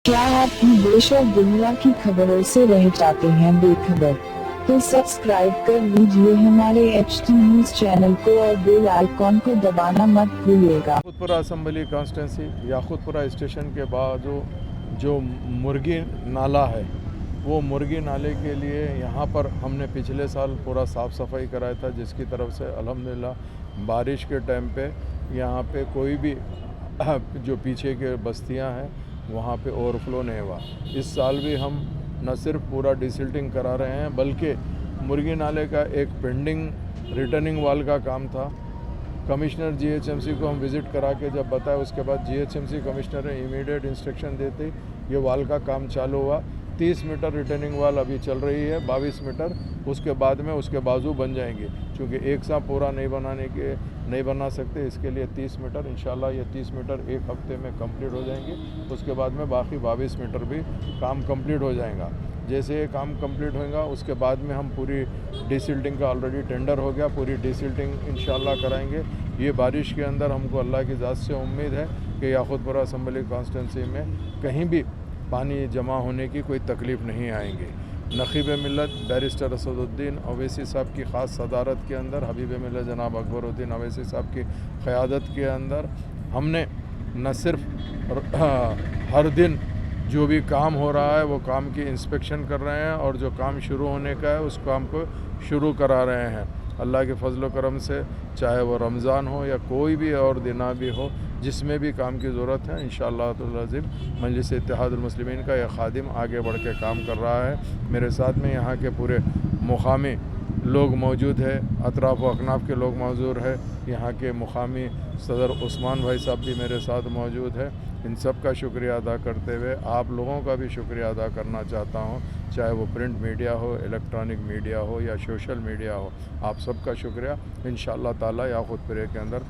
क्या आप भी देश और दुनिया की खबरों से रह जाते हैं बेखबर? तो सब्सक्राइब कर लीजिए हमारे HT न्यूज चैनल को और बेल आइकॉन को दबाना मत भूलिएगा। Yakutpura assembly constituency Yakutpura station के बाद जो मुर्गी नाला है, वो मुर्गी नाले के लिए यहाँ पर हमने पिछले साल पूरा साफ़ सफाई कराया था, जिसकी तरफ से अल्हम्दुलिल्लाह बारिश के टाइम पे यहाँ पे कोई भी जो पीछे के बस्तियाँ हैं वहाँ पे ओवरफ्लो नहीं हुआ। इस साल भी हम न सिर्फ पूरा डिसिल्टिंग करा रहे हैं, बल्कि मुर्गी नाले का एक पेंडिंग रिटर्निंग वाल का काम था। कमिश्नर GHMC को हम विज़िट करा के जब बताया, उसके बाद GHMC कमिश्नर ने इमीडिएट इंस्ट्रक्शन देते ये वाल का काम चालू हुआ। 30 मीटर रिटर्निंग वाल अभी चल रही है, 22 मीटर, उसके बाद में उसके बाजू बन जाएंगे, क्योंकि एक साथ पूरा नहीं बना सकते, इसके लिए 30 मीटर इंशाल्लाह ये 30 मीटर एक हफ्ते में कंप्लीट हो जाएंगे। उसके बाद में बाकी 22 मीटर भी काम कंप्लीट हो जाएगा। जैसे ये काम कंप्लीट होगा उसके बाद में हम पूरी डिसिल्टिंग का ऑलरेडी टेंडर हो गया, पूरी डिसिल्टिंग इंशाल्लाह कराएंगे। ये बारिश के अंदर हमको अल्लाह की ज़ात से उम्मीद है कि याकूतपुरा असम्बली कॉन्स्टिट्यूंसी में कहीं भी पानी जमा होने की कोई तकलीफ़ नहीं आएंगी। नक़ीब मिल्लत बैरिस्टर असदुद्दीन ओवैसी साहब की ख़ास सदारत के अंदर, हबीब मिल्लत जनाब अकबरुद्दीन ओवैसी साहब की क़यादत के अंदर हमने न सिर्फ हर दिन जो भी काम हो रहा है वो काम की इंस्पेक्शन कर रहे हैं, और जो काम शुरू होने का है उस काम को शुरू करा रहे हैं। अल्लाह के फजल करम से, चाहे वो रमज़ान हो या कोई भी और दिना भी हो, जिसमें भी काम की ज़रूरत है, इंशाअल्लाह ताला अज़ीम मजलिस इत्तेहादुल मुस्लिमीन का यह खादिम आगे बढ़ के काम कर रहा है। मेरे साथ में यहाँ के पूरे मुकामी लोग मौजूद है, अतराफ़ व अकनाफ़ के लोग मौजूद है। यहाँ के मुकामी सदर उस्मान भाई साहब भी मेरे साथ मौजूद है। इन सब का शुक्रिया अदा करते हुए आप लोगों का भी शुक्रिया अदा करना चाहता हूँ, चाहे वो प्रिंट मीडिया हो, इलेक्ट्रॉनिक मीडिया हो या सोशल मीडिया हो, आप सबका शुक्रिया। इंशाअल्लाह ताला याकूतपुरे के अंदर